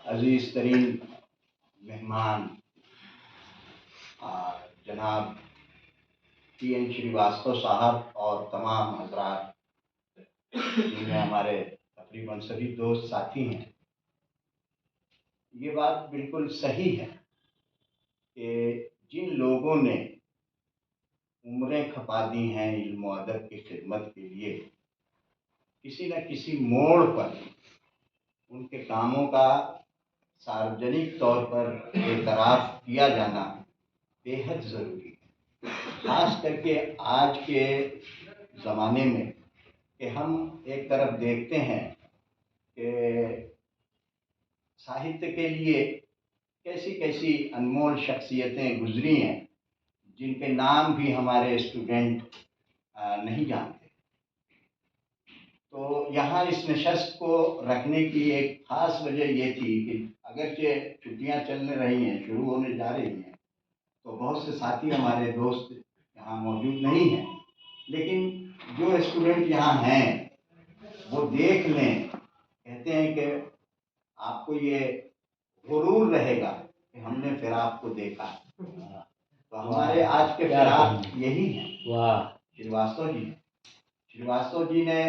عزیز ترین مہمان جناب TN شریواستو صاحب اور تمام حضرات جن میں ہمارے تقریباً سبھی دوست ساتھی ہیں، یہ بات بالکل صحیح ہے کہ جن لوگوں نے عمریں کھپا دی ہیں علم و ادب کی خدمت کے لیے، کسی نہ کسی موڑ پر ان کے کاموں کا سارجنک طور پر اعتراف کیا جانا بے حد ضروری ہے، خاص کر کے آج کے زمانے میں کہ ہم ایک طرف دیکھتے ہیں کہ ساہتیہ کے لیے کیسی کیسی انمول شخصیتیں گزری ہیں جن کے نام بھی ہمارے اسٹوڈنٹ نہیں جانتے۔ تو یہاں اس نشست کو رکھنے کی ایک خاص وجہ یہ تھی کہ اگرچہ چھٹیاں چلنے رہی ہیں، شروع ہونے جا رہی ہیں، تو بہت سے ساتھی ہمارے دوست یہاں موجود نہیں ہیں، لیکن جو اسٹوڈنٹ یہاں ہیں وہ دیکھ لیں، کہتے ہیں کہ آپ کو یہ غرور رہے گا کہ ہم نے فراق کو دیکھا۔ تو ہمارے آج کے فراق یہی ہیں۔ شریواستو جی نے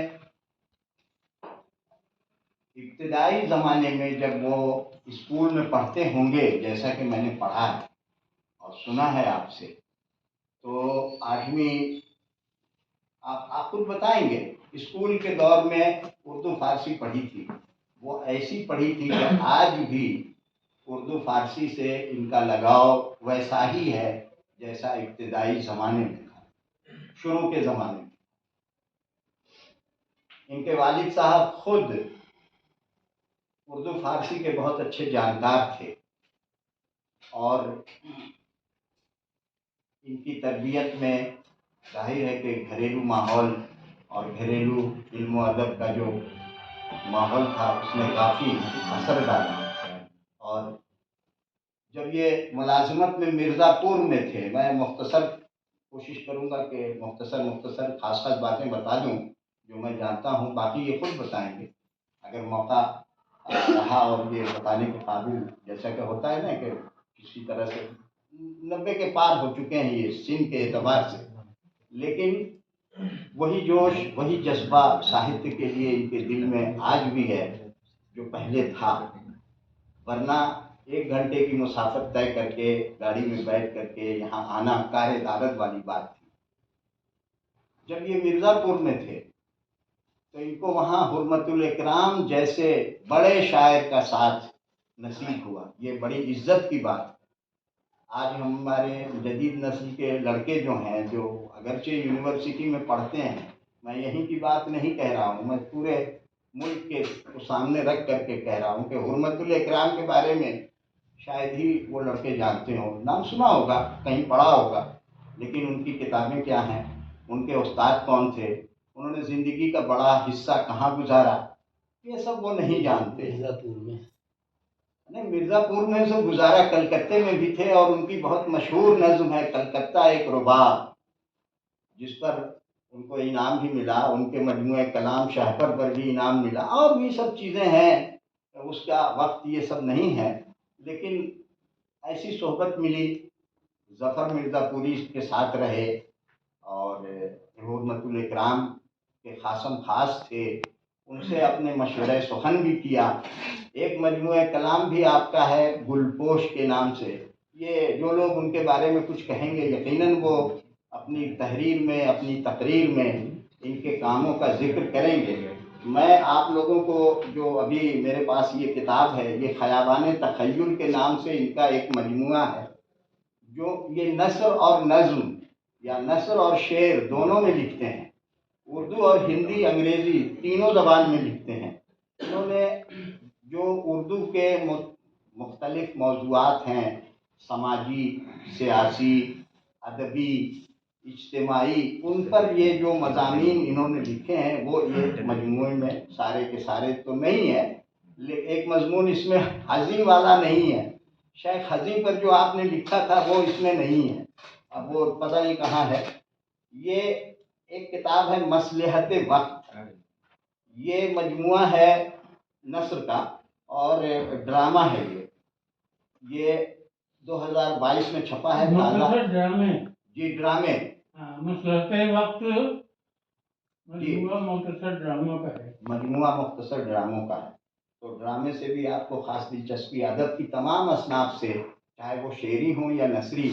ابتدائی زمانے میں جب وہ اسکول میں پڑھتے ہوں گے، جیسا کہ میں نے پڑھا ہے اور سنا ہے آپ سے، تو 8ویں آپ خود بتائیں گے، اسکول کے دور میں اردو فارسی پڑھی تھی، وہ ایسی پڑھی تھی کہ آج بھی اردو فارسی سے ان کا لگاؤ ویسا ہی ہے جیسا ابتدائی زمانے میں تھا، شروع کے زمانے میں۔ ان کے والد صاحب خود اردو فارسی کے بہت اچھے جانکار تھے اور ان کی تربیت میں ظاہر ہے کہ گھریلو ماحول اور گھریلو علم و ادب کا جو ماحول تھا اس نے کافی اثر ڈالا۔ اور جب یہ ملازمت میں مرزا پور میں تھے، میں مختصر کوشش کروں گا کہ مختصر خاص باتیں بتا دوں جو میں جانتا ہوں، باقی یہ خود بتائیں گے اگر موقع رہا اور یہ بتانے کے قابل، جیسا کہ ہوتا ہے نا کہ کسی طرح سے 90 کے پار ہو چکے ہیں یہ سن کے اعتبار سے، لیکن وہی جوش وہی جذبہ ساہتیہ کے لیے ان کے دل میں آج بھی ہے جو پہلے تھا، ورنہ 1 گھنٹے کی مسافت طے کر کے گاڑی میں بیٹھ کر کے یہاں آنا کار دعوت والی بات تھی۔ جب یہ مرزا پور میں تھے تو ان کو وہاں حرمت الاکرام جیسے بڑے شاعر کا ساتھ نصیب ہوا، یہ بڑی عزت کی بات ہے۔ آج ہمارے جدید نسل کے لڑکے جو ہیں، جو اگرچہ یونیورسٹی میں پڑھتے ہیں، میں یہیں کی بات نہیں کہہ رہا ہوں، میں پورے ملک کے سامنے رکھ کر کے کہہ رہا ہوں کہ حرمت الاکرام کے بارے میں شاید ہی وہ لڑکے جانتے ہوں، نام سنا ہوگا، کہیں پڑھا ہوگا، لیکن ان کی کتابیں کیا ہیں، ان کے استاد کون تھے، انہوں نے زندگی کا بڑا حصہ کہاں گزارا، یہ سب وہ نہیں جانتے۔ مرزا پور میں سے گزارا، کلکتے میں بھی تھے، اور ان کی بہت مشہور نظم ہے کلکتہ ایک رباب، جس پر ان کو انعام بھی ملا، ان کے مجموعہ کلام شہپر پر بھی انعام ملا، اور بھی سب چیزیں ہیں، اس کا وقت یہ سب نہیں ہے، لیکن ایسی صحبت ملی، ظفر مرزا پوری کے ساتھ رہے اور حرمت الاکرام کے خاصم خاص تھے، ان سے اپنے مشورہ سخن بھی کیا۔ ایک مجموعہ کلام بھی آپ کا ہے گلپوش کے نام سے، یہ جو لوگ ان کے بارے میں کچھ کہیں گے یقیناً وہ اپنی تحریر میں، اپنی تقریر میں ان کے کاموں کا ذکر کریں گے۔ میں آپ لوگوں کو جو ابھی میرے پاس یہ کتاب ہے، یہ خیابان تخیل کے نام سے ان کا ایک مجموعہ ہے، جو یہ نثر اور نظم یا نثر اور شعر دونوں میں لکھتے ہیں، اردو اور ہندی انگریزی تینوں زبان میں لکھتے ہیں۔ انہوں نے جو اردو کے مختلف موضوعات ہیں، سماجی، سیاسی، ادبی، اجتماعی، ان پر یہ جو مضامین انہوں نے لکھے ہیں وہ یہ مجموعے میں سارے کے سارے تو نہیں ہے، لیکن ایک مضمون اس میں حزیں والا نہیں ہے، شیخ حزیں پر جو آپ نے لکھا تھا وہ اس میں نہیں ہے، اب وہ پتہ نہیں کہاں ہے۔ یہ ایک کتاب ہے مصلحت وقت، یہ مجموعہ ہے نثر کا، اور ڈرامہ ہے یہ 2022 میں چھپا ہے تالا ڈرامے جی ڈرامے مسلسل وقت مجموعہ مختصر ڈراموں کا ہے مجموعہ مختصر ڈراموں کا ہے تو ڈرامے سے بھی آپ کو خاص دلچسپی ادب کی تمام اصناف سے چاہے وہ شعری ہوں یا نثری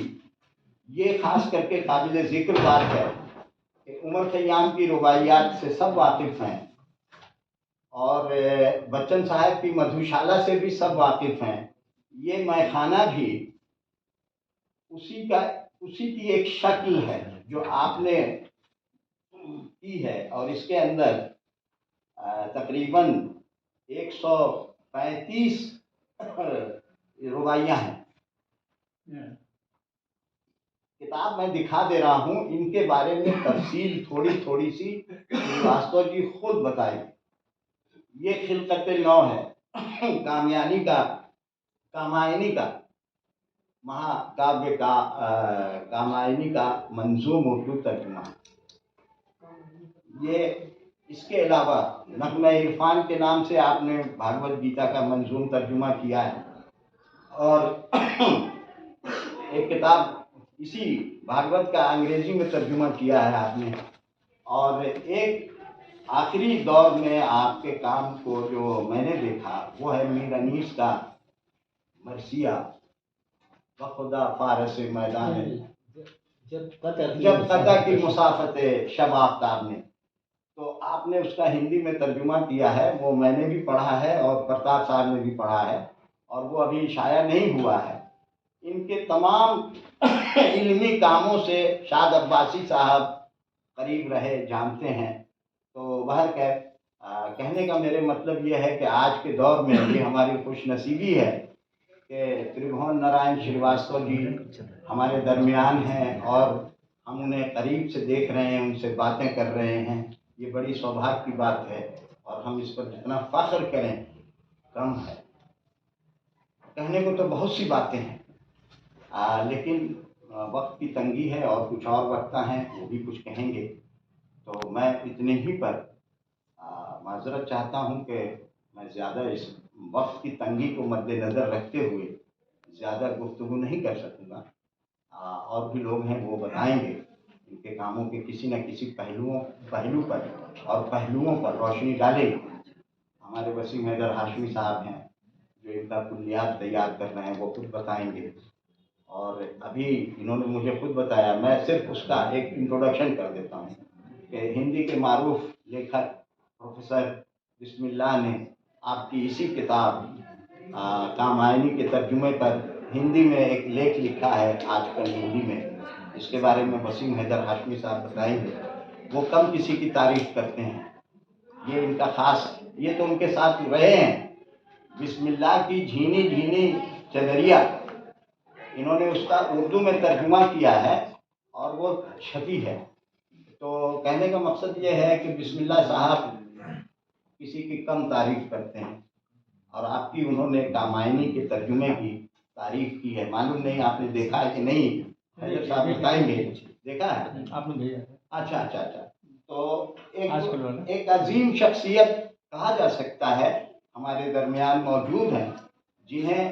یہ خاص کر کے قابل ذکر بات ہے کہ عمر خیام کی رباعیات سے سب واقف ہیں اور بچن صاحب کی مدھوشالہ سے بھی سب واقف ہیں یہ مے خانہ بھی اسی کی ایک شکل ہے جو آپ نے کی ہے اور اس کے اندر تقریباً 135 رباعیاں ہیں کتاب میں دکھا دے رہا ہوں ان کے بارے میں تفصیل تھوڑی سی شریواستو جی خود بتائیں یہ خلقت نو ہے کامائنی کا مہا کاویہ کا کامائنی کا منظوم اردو ترجمہ یہ اس کے علاوہ نغمہ عرفان کے نام سے آپ نے بھاگوت گیتا کا منظوم ترجمہ کیا ہے اور ایک کتاب اسی بھاگوت کا انگریزی میں ترجمہ کیا ہے آپ نے اور ایک آخری دور میں آپ کے کام کو جو میں نے دیکھا وہ ہے میر انیس کا مرثیہ بخدا فارس میدان جب قطع کی مسافت شب آفتاب نے تو آپ نے اس کا ہندی میں ترجمہ کیا ہے وہ میں نے بھی پڑھا ہے اور پرتاپ صاحب نے بھی پڑھا ہے اور وہ ابھی شائع نہیں ہوا ہے ان کے تمام علمی کاموں سے شاد عباسی صاحب قریب رہے جانتے ہیں تو کہنے کا میرے مطلب یہ ہے کہ آج کے دور میں یہ ہماری خوش نصیبی ہے کہ تربھون نارائن شریواستو جی ہمارے درمیان ہیں اور ہم انہیں قریب سے دیکھ رہے ہیں ان سے باتیں کر رہے ہیں یہ بڑی سوبھاگ کی بات ہے اور ہم اس پر جتنا فخر کریں کم ہے کہنے کو تو بہت سی باتیں ہیں لیکن وقت کی تنگی ہے اور کچھ اور وقت ہیں وہ بھی کچھ کہیں گے تو میں اتنے ہی پر معذرت چاہتا ہوں کہ میں زیادہ اس وقت کی تنگی کو مد نظر رکھتے ہوئے زیادہ گفتگو نہیں کر سکوں گا اور بھی لوگ ہیں وہ بتائیں گے ان کے کاموں کے کسی نہ کسی پہلو پر اور پہلوؤں پر روشنی ڈالیں گے ہمارے وسیم حیدر ہاشمی صاحب ہیں جو ان کا کلیات تیار کر رہے ہیں وہ خود بتائیں گے اور ابھی انہوں نے مجھے خود بتایا میں صرف اس کا ایک انٹروڈکشن کر دیتا ہوں کہ ہندی کے معروف لیکھک پروفیسر بسم اللہ نے آپ کی اسی کتاب کامائنی کے ترجمے پر ہندی میں ایک لیکھ لکھا ہے آج کل ہندی میں اس کے بارے میں وسیم حیدر ہاشمی صاحب بتائیں گے وہ کم کسی کی تعریف کرتے ہیں یہ ان کا خاص یہ تو ان کے ساتھ رہے ہیں بسم اللہ کی جھینی جھینی چدریا انہوں نے اس کا اردو میں ترجمہ کیا ہے اور وہ چھپی ہے تو کہنے کا مقصد یہ ہے کہ بسم اللہ صاحب کسی کی کم تعریف کرتے ہیں اور آپ کی انہوں نے کامائنی کے ترجمے کی تعریف کی ہے معلوم نہیں آپ نے دیکھا ہے کہ نہیں حیدر صاحب بتائیں گے دیکھا ہے آپ نے بھیجا اچھا تو ایک عظیم شخصیت کہا جا سکتا ہے ہمارے درمیان موجود ہیں جنہیں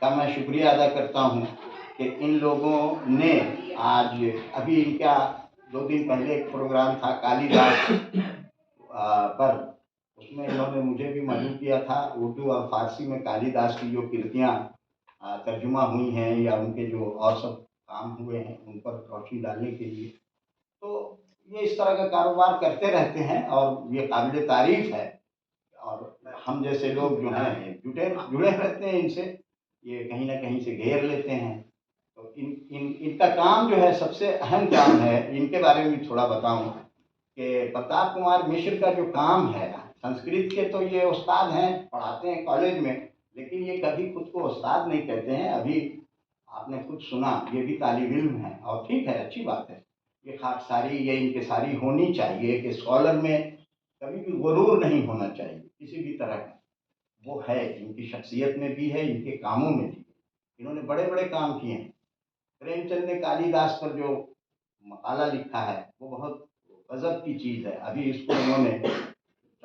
کا میں شکریہ ادا کرتا ہوں کہ ان لوگوں نے آج ابھی ان کا 2 دن پہلے ایک پروگرام تھا کالی داس پر اس میں انہوں نے مجھے بھی مدعو کیا تھا اردو اور فارسی میں کالی داس کی جو کෘتیاں ترجمہ ہوئی ہیں یا ان کے جو اور سب کام ہوئے ہیں ان پر روشنی ڈالنے کے لیے تو یہ اس طرح کا کاروبار کرتے رہتے ہیں اور یہ قابل تعریف ہے اور ہم جیسے لوگ جو ہیں جڑے رہتے ہیں ان سے یہ کہیں نہ کہیں سے گھیر لیتے ہیں تو ان کا کام جو ہے سب سے اہم کام ہے ان کے بارے میں تھوڑا بتاؤں کہ پرتاپ کمار مشر کا جو کام ہے سنسکرت کے تو یہ استاد ہیں پڑھاتے ہیں کالج میں لیکن یہ کبھی خود کو استاد نہیں کہتے ہیں ابھی آپ نے خود سنا یہ بھی طالب علم ہے اور ٹھیک ہے اچھی بات ہے یہ خاکساری یا انکساری ہونی چاہیے کہ اسکالر میں کبھی بھی غرور نہیں ہونا چاہیے کسی بھی طرح کا وہ ہے ان کی شخصیت میں بھی ہے ان کے کاموں میں بھی انہوں نے بڑے بڑے کام کیے ہیں پریم چند نے کالی داس پر جو مقالہ لکھا ہے وہ بہت غضب کی چیز ہے ابھی اس کو انہوں نے